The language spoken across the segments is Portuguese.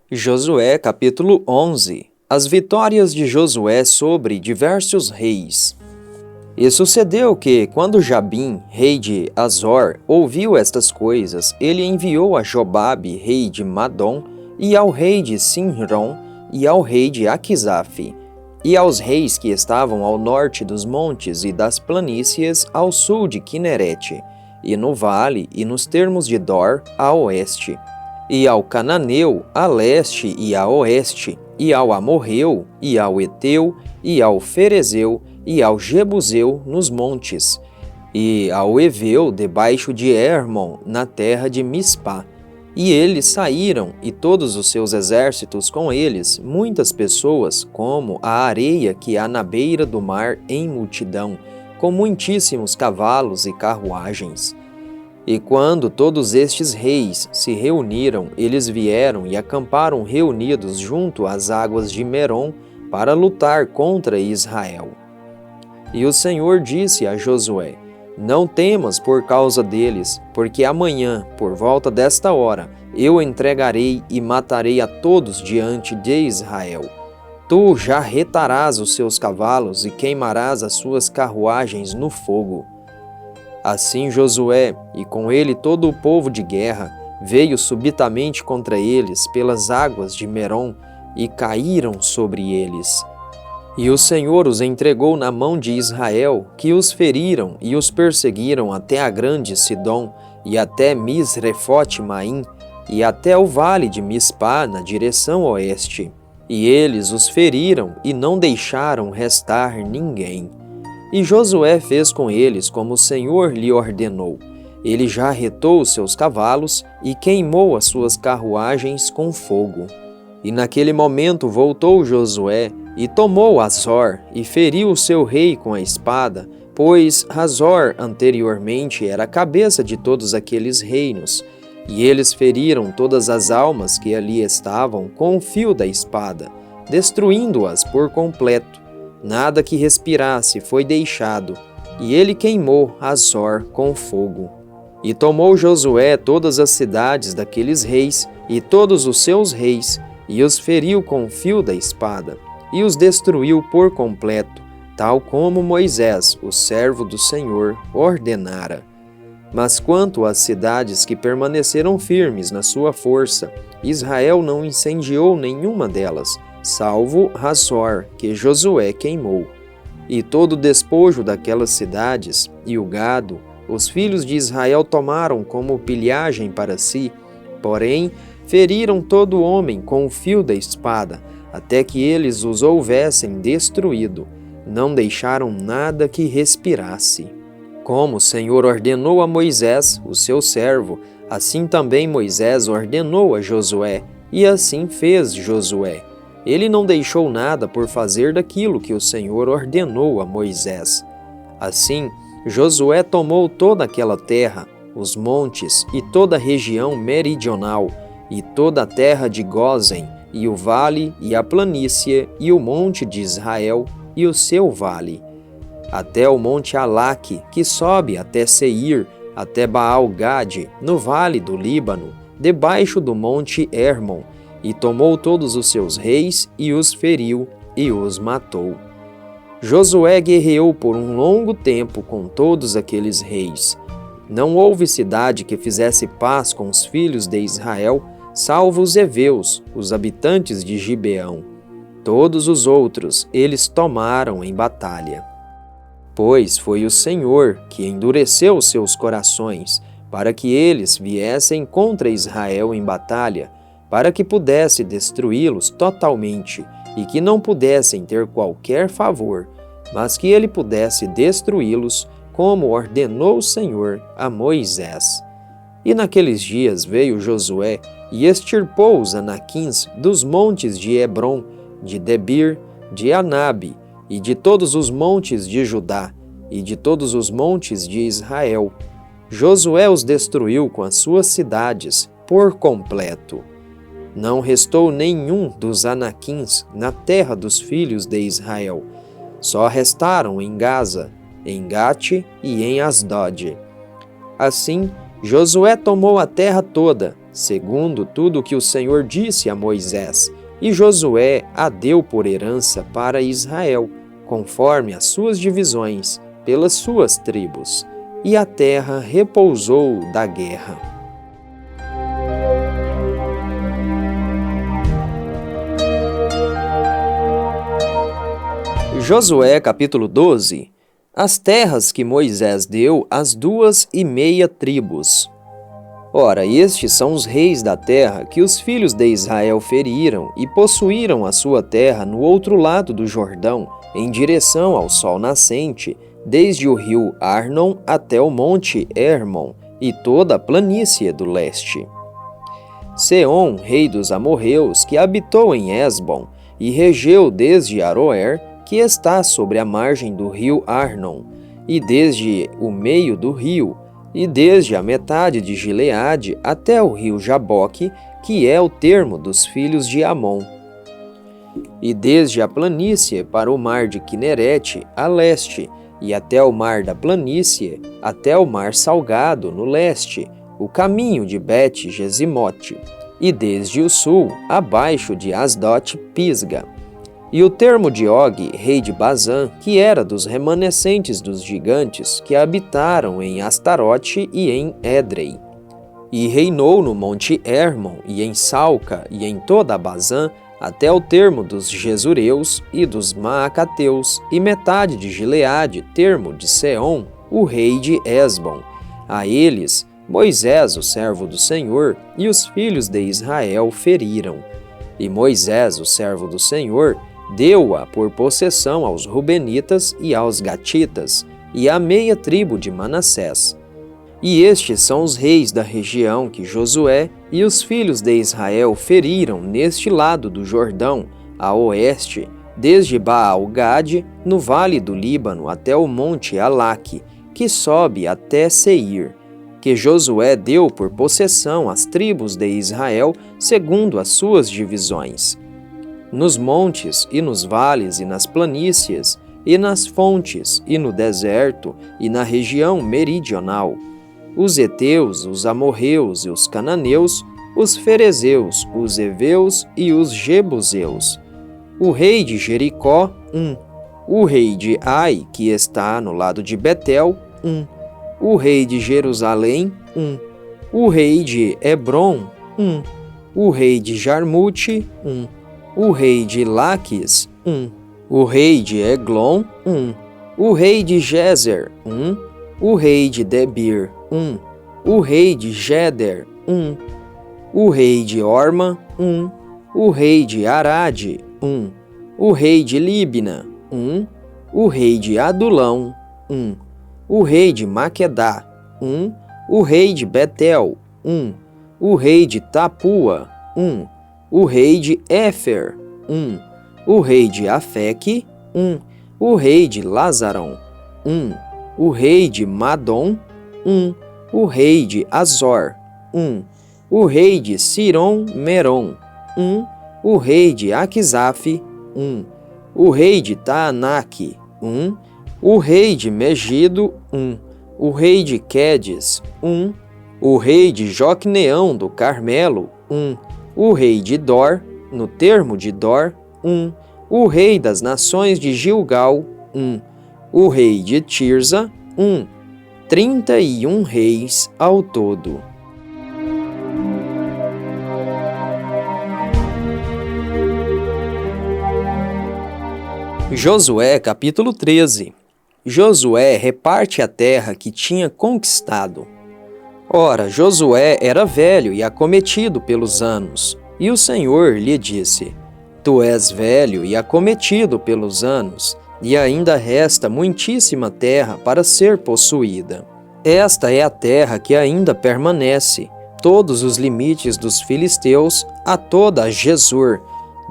Josué capítulo 11. As vitórias de Josué sobre diversos reis. E sucedeu que, quando Jabim, rei de Azor, ouviu estas coisas, ele enviou a Jobabe, rei de Madom, e ao rei de Sinrom, e ao rei de Aquisaf, e aos reis que estavam ao norte dos montes e das planícies, ao sul de Quinerete, e no vale e nos termos de Dor, a oeste, e ao Cananeu, a leste e a oeste, e ao Amorreu, e ao Eteu, e ao Ferezeu, e ao Jebuseu nos montes, e ao Eveu debaixo de Hermon, na terra de Mispá. E eles saíram, e todos os seus exércitos com eles, muitas pessoas, como a areia que há na beira do mar em multidão, com muitíssimos cavalos e carruagens. E quando todos estes reis se reuniram, eles vieram e acamparam reunidos junto às águas de Merom para lutar contra Israel. E o Senhor disse a Josué: Não temas por causa deles, porque amanhã, por volta desta hora, eu entregarei e matarei a todos diante de Israel. Tu jarretarás os seus cavalos e queimarás as suas carruagens no fogo. Assim Josué, e com ele todo o povo de guerra, veio subitamente contra eles pelas águas de Merom, e caíram sobre eles. E o Senhor os entregou na mão de Israel, que os feriram e os perseguiram até a grande Sidom, e até Misrefote-Maim, e até o vale de Mispá, na direção oeste. E eles os feriram e não deixaram restar ninguém. E Josué fez com eles como o Senhor lhe ordenou. Ele jarretou os seus cavalos e queimou as suas carruagens com fogo. E naquele momento voltou Josué e tomou Azor e feriu o seu rei com a espada, pois Azor anteriormente era a cabeça de todos aqueles reinos. E eles feriram todas as almas que ali estavam com o fio da espada, destruindo-as por completo. Nada que respirasse foi deixado, e ele queimou Azor com fogo. E tomou Josué todas as cidades daqueles reis e todos os seus reis, e os feriu com o fio da espada, e os destruiu por completo, tal como Moisés, o servo do Senhor, ordenara. Mas quanto às cidades que permaneceram firmes na sua força, Israel não incendiou nenhuma delas, salvo Hazor, que Josué queimou. E todo o despojo daquelas cidades, e o gado, os filhos de Israel tomaram como pilhagem para si, porém feriram todo homem com o fio da espada, até que eles os houvessem destruído. Não deixaram nada que respirasse. Como o Senhor ordenou a Moisés, o seu servo, assim também Moisés ordenou a Josué, e assim fez Josué. Ele não deixou nada por fazer daquilo que o Senhor ordenou a Moisés. Assim, Josué tomou toda aquela terra, os montes e toda a região meridional, e toda a terra de Gósen, e o vale, e a planície, e o monte de Israel, e o seu vale, até o monte Alaque, que sobe até Seir, até Baal-Gade, no vale do Líbano, debaixo do monte Hermon, e tomou todos os seus reis, e os feriu, e os matou. Josué guerreou por um longo tempo com todos aqueles reis. Não houve cidade que fizesse paz com os filhos de Israel, salvo os heveus, os habitantes de Gibeão. Todos os outros eles tomaram em batalha. Pois foi o Senhor que endureceu os seus corações, para que eles viessem contra Israel em batalha, para que pudesse destruí-los totalmente, e que não pudessem ter qualquer favor, mas que ele pudesse destruí-los, como ordenou o Senhor a Moisés. E naqueles dias veio Josué e extirpou os anaquins dos montes de Hebron, de Debir, de Anabe, e de todos os montes de Judá, e de todos os montes de Israel. Josué os destruiu com as suas cidades por completo. Não restou nenhum dos anaquins na terra dos filhos de Israel. Só restaram em Gaza, em Gate e em Asdod. Assim, Josué tomou a terra toda, segundo tudo o que o Senhor disse a Moisés, e Josué a deu por herança para Israel, conforme as suas divisões, pelas suas tribos, e a terra repousou da guerra. Josué capítulo 12. As terras que Moisés deu às 2,5 tribos. Ora, estes são os reis da terra que os filhos de Israel feriram e possuíram a sua terra no outro lado do Jordão, em direção ao sol nascente, desde o rio Arnon até o monte Hermon e toda a planície do leste. Seom, rei dos amorreus, que habitou em Esbom, e regeu desde Aroer, que está sobre a margem do rio Arnon, e desde o meio do rio, e desde a metade de Gileade até o rio Jaboque, que é o termo dos filhos de Amon, e desde a planície para o mar de Quinerete, a leste, e até o mar da planície, até o mar salgado, no leste, o caminho de Bet-Gesimote, e desde o sul, abaixo de Asdote-Pisga, e o termo de Og, rei de Bazã, que era dos remanescentes dos gigantes que habitaram em Astarote e em Edrei. E reinou no monte Hermon, e em Salca, e em toda a Bazã, até o termo dos Gesureus e dos Maacateus, e metade de Gileade, termo de Seom, o rei de Esbom. A eles, Moisés, o servo do Senhor, e os filhos de Israel feriram. E Moisés, o servo do Senhor, deu-a por possessão aos Rubenitas e aos Gatitas, e à meia tribo de Manassés. E estes são os reis da região que Josué e os filhos de Israel feriram neste lado do Jordão, a oeste, desde Baal-Gade, no vale do Líbano, até o monte Alaque, que sobe até Seir, que Josué deu por possessão às tribos de Israel segundo as suas divisões. Nos montes, e nos vales, e nas planícies, e nas fontes, e no deserto, e na região meridional, os heteus, os amorreus e os cananeus, os ferezeus, os heveus e os jebuseus, o rei de Jericó, o rei de Ai, que está no lado de Betel, o rei de Jerusalém, o rei de Hebron, o rei de Jarmute, o rei de Laques, o rei de Eglon, o rei de Gezer, o rei de Debir, o rei de Geder, o rei de Orma, o rei de Arade, o rei de Libna, o rei de Adulão, o rei de Maquedá, o rei de Betel, o rei de Tapua, o rei de Éfer, o rei de Afeque, o rei de Lazaron, o rei de Madom, o rei de Azor, o rei de Siron-Meron, o rei de Aquisaf, o rei de Taanaque, o rei de Megido, o rei de Quedes, o rei de Joqueneão do Carmelo, o rei de Dor, no termo de Dor, o rei das nações de Gilgal, o rei de Tirza, 31 reis ao todo. Josué capítulo 13. Josué reparte a terra que tinha conquistado. Ora, Josué era velho e acometido pelos anos, e o Senhor lhe disse: Tu és velho e acometido pelos anos, e ainda resta muitíssima terra para ser possuída. Esta é a terra que ainda permanece, todos os limites dos filisteus, a toda a Gesur,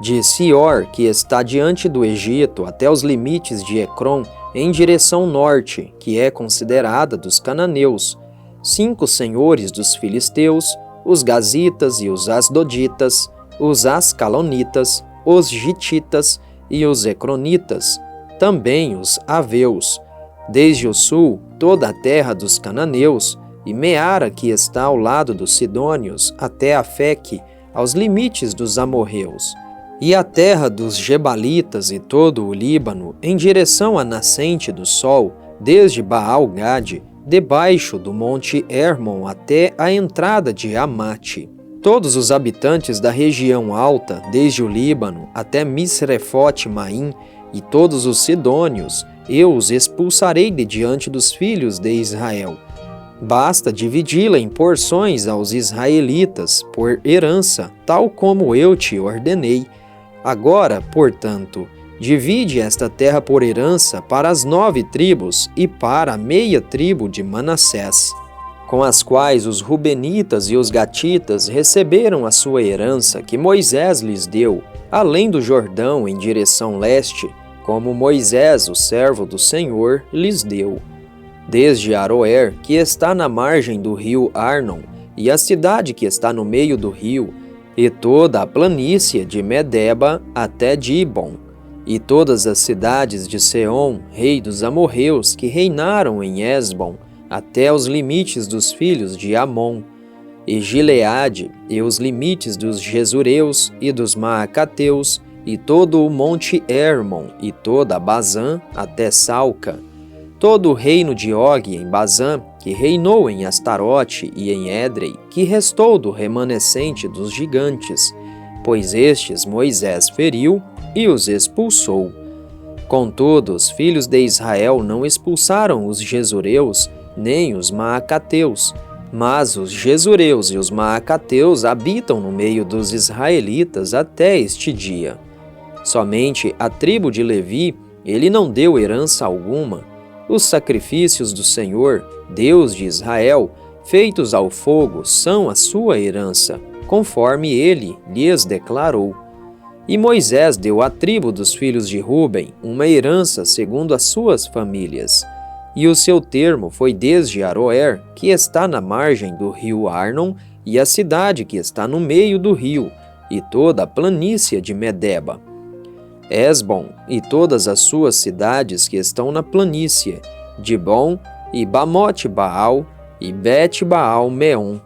de Sior, que está diante do Egito, até os limites de Ecrom, em direção norte, que é considerada dos cananeus, 5 senhores dos filisteus, os gazitas e os asdoditas, os ascalonitas, os gititas e os ecronitas, também os aveus, desde o sul toda a terra dos cananeus, e Meara, que está ao lado dos Sidônios, até Afeque, aos limites dos amorreus, e a terra dos Gebalitas e todo o Líbano, em direção à nascente do sol, desde Baal-Gade, debaixo do monte Hermon até a entrada de Amate. Todos os habitantes da região alta, desde o Líbano até Misrefote-Maim, e todos os sidônios, eu os expulsarei de diante dos filhos de Israel. Basta dividi-la em porções aos israelitas por herança, tal como eu te ordenei. Agora, portanto, divide esta terra por herança para as 9 tribos e para a meia tribo de Manassés, com as quais os Rubenitas e os Gatitas receberam a sua herança que Moisés lhes deu, além do Jordão em direção leste, como Moisés, o servo do Senhor, lhes deu. Desde Aroer, que está na margem do rio Arnon, e a cidade que está no meio do rio, e toda a planície de Medeba até Dibon, e todas as cidades de Seom, rei dos amorreus, que reinaram em Esbom, até os limites dos filhos de Amon, e Gileade, e os limites dos Gesureus e dos Maacateus, e todo o monte Hermon, e toda a Bazã, até Salca, todo o reino de Og em Bazã, que reinou em Astarote e em Edrei, que restou do remanescente dos gigantes, pois estes Moisés feriu e os expulsou. Contudo, os filhos de Israel não expulsaram os Gesureus, nem os Maacateus, mas os Gesureus e os Maacateus habitam no meio dos israelitas até este dia. Somente a tribo de Levi ele não deu herança alguma. Os sacrifícios do Senhor, Deus de Israel, feitos ao fogo, são a sua herança, conforme ele lhes declarou. E Moisés deu à tribo dos filhos de Ruben uma herança segundo as suas famílias. E o seu termo foi desde Aroer, que está na margem do rio Arnon, e a cidade que está no meio do rio, e toda a planície de Medeba. Esbom e todas as suas cidades que estão na planície, Dibon e Bamote-Baal e Bet-Baal-Meon,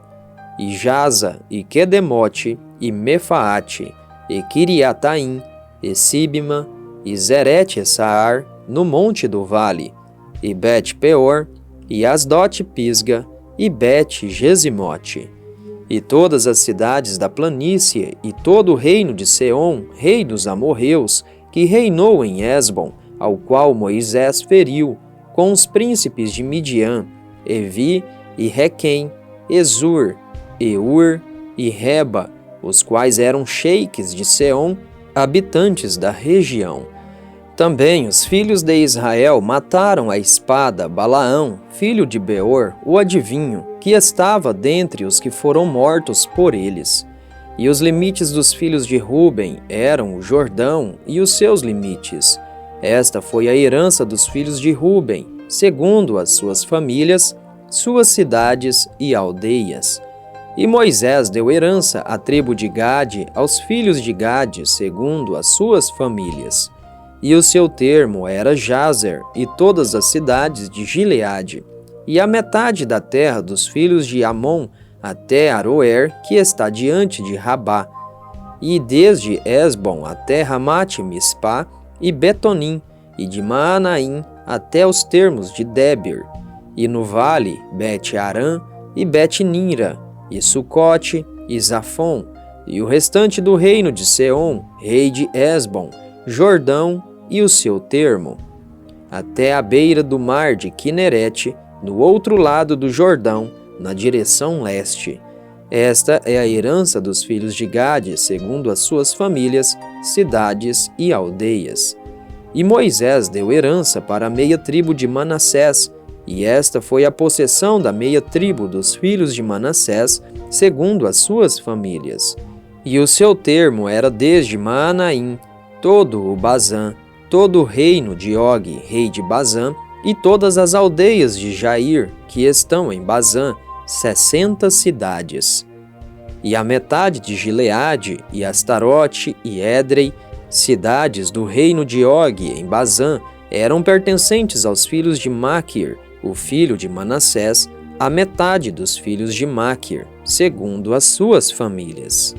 e Jaza e Quedemote e Mefaate, e Kiriataim, e Sibma, e Zerete-Saar, no monte do vale, e Bet-Peor, e Asdote-Pisga, e Bet-Gesimote, e todas as cidades da planície, e todo o reino de Seom, rei dos amorreus, que reinou em Esbom, ao qual Moisés feriu, com os príncipes de Midian, Evi e Requem, Ezur, Eur e Reba, os quais eram sheiques de Seom, habitantes da região. Também os filhos de Israel mataram à espada Balaão, filho de Beor, o adivinho, que estava dentre os que foram mortos por eles. E os limites dos filhos de Ruben eram o Jordão e os seus limites. Esta foi a herança dos filhos de Ruben, segundo as suas famílias, suas cidades e aldeias. E Moisés deu herança à tribo de Gade aos filhos de Gade, segundo as suas famílias. E o seu termo era Jazer e todas as cidades de Gileade, e a metade da terra dos filhos de Amon até Aroer, que está diante de Rabá, e desde Esbom até Ramate-Mispá e Betonim, e de Maanaim até os termos de Debir, e no vale Bet-Arã e Bet-Nira, e Sucote e Zafon, e o restante do reino de Seom, rei de Esbom, Jordão e o seu termo, até a beira do mar de Quinerete, no outro lado do Jordão, na direção leste. Esta é a herança dos filhos de Gade, segundo as suas famílias, cidades e aldeias. E Moisés deu herança para a meia tribo de Manassés, e esta foi a possessão da meia tribo dos filhos de Manassés, segundo as suas famílias. E o seu termo era desde Maanaim, todo o Bazã, todo o reino de Og, rei de Bazã, e todas as aldeias de Jair, que estão em Bazã, 60 cidades. E a metade de Gileade, e Astarote, e Edrei, cidades do reino de Og, em Bazã, eram pertencentes aos filhos de Maquir, o filho de Manassés, a metade dos filhos de Maquir, segundo as suas famílias.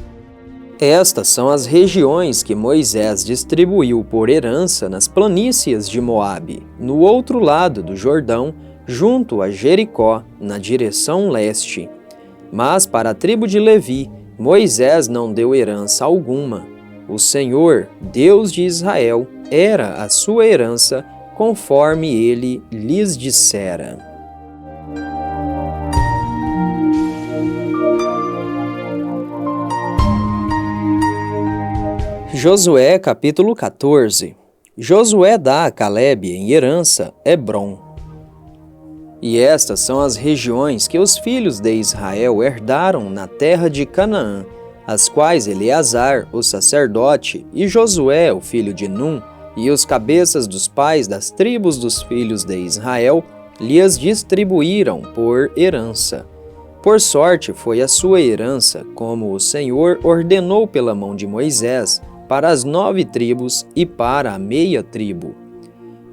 Estas são as regiões que Moisés distribuiu por herança nas planícies de Moabe, no outro lado do Jordão, junto a Jericó, na direção leste. Mas para a tribo de Levi, Moisés não deu herança alguma. O Senhor, Deus de Israel, era a sua herança, conforme ele lhes dissera. Josué capítulo 14. Josué dá a Calebe em herança Hebrom. E estas são as regiões que os filhos de Israel herdaram na terra de Canaã, as quais Eleazar, o sacerdote, e Josué, o filho de Num, e os cabeças dos pais das tribos dos filhos de Israel, lhes distribuíram por herança. Por sorte foi a sua herança, como o Senhor ordenou pela mão de Moisés, para as 9 tribos e para a meia tribo.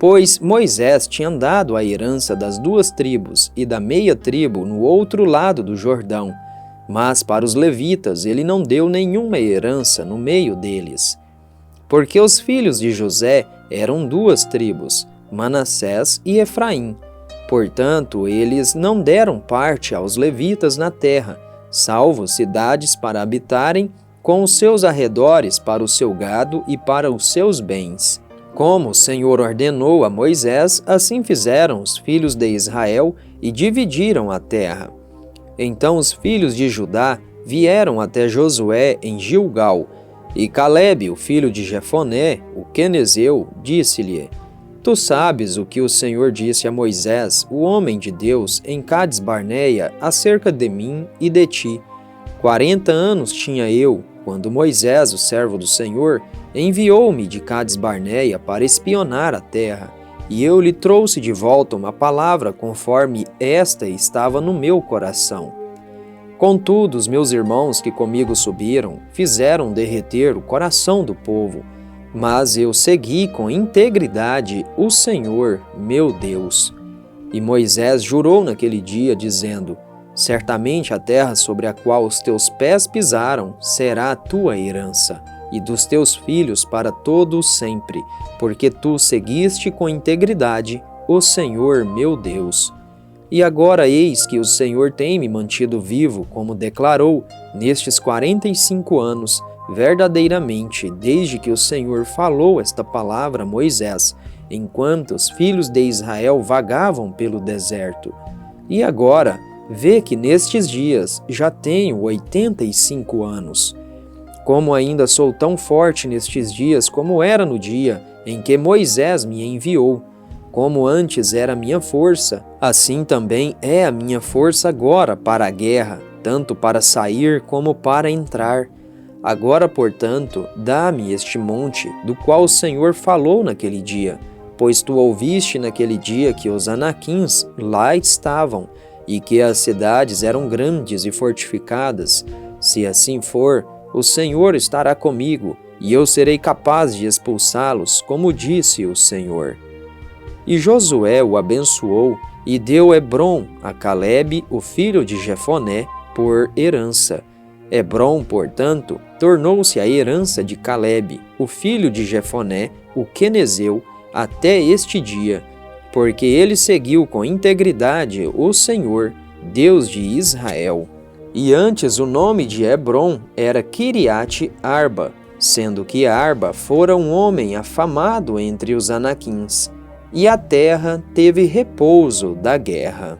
Pois Moisés tinha dado a herança das 2 tribos e da meia tribo no outro lado do Jordão, mas para os levitas ele não deu nenhuma herança no meio deles. Porque os filhos de José eram 2 tribos, Manassés e Efraim. Portanto, eles não deram parte aos levitas na terra, salvo cidades para habitarem, com os seus arredores para o seu gado e para os seus bens. Como o Senhor ordenou a Moisés, assim fizeram os filhos de Israel e dividiram a terra. Então os filhos de Judá vieram até Josué em Gilgal, e Calebe, o filho de Jefoné, o quenezeu, disse-lhe: Tu sabes o que o Senhor disse a Moisés, o homem de Deus, em Cades Barneia, acerca de mim e de ti. 40 anos tinha eu, quando Moisés, o servo do Senhor, enviou-me de Cades Barneia para espionar a terra, e eu lhe trouxe de volta uma palavra conforme esta estava no meu coração. Contudo, os meus irmãos que comigo subiram fizeram derreter o coração do povo, mas eu segui com integridade o Senhor, meu Deus. E Moisés jurou naquele dia, dizendo: Certamente a terra sobre a qual os teus pés pisaram será a tua herança, e dos teus filhos para todo sempre, porque tu seguiste com integridade o Senhor meu Deus. E agora eis que o Senhor tem me mantido vivo, como declarou, nestes 45 anos, verdadeiramente, desde que o Senhor falou esta palavra a Moisés, enquanto os filhos de Israel vagavam pelo deserto. E agora, vê que nestes dias já tenho 85 anos. Como ainda sou tão forte nestes dias como era no dia em que Moisés me enviou, como antes era a minha força, assim também é a minha força agora para a guerra, tanto para sair como para entrar. Agora, portanto, dá-me este monte, do qual o Senhor falou naquele dia, pois tu ouviste naquele dia que os anaquins lá estavam, e que as cidades eram grandes e fortificadas. Se assim for, o Senhor estará comigo, e eu serei capaz de expulsá-los, como disse o Senhor. E Josué o abençoou, e deu Hebrom a Calebe, o filho de Jefoné, por herança. Hebrom, portanto, tornou-se a herança de Calebe, o filho de Jefoné, o quenezeu, até este dia, porque ele seguiu com integridade o Senhor, Deus de Israel. E antes o nome de Hebrom era Kiriate Arba, sendo que Arba fora um homem afamado entre os anaquins, e a terra teve repouso da guerra.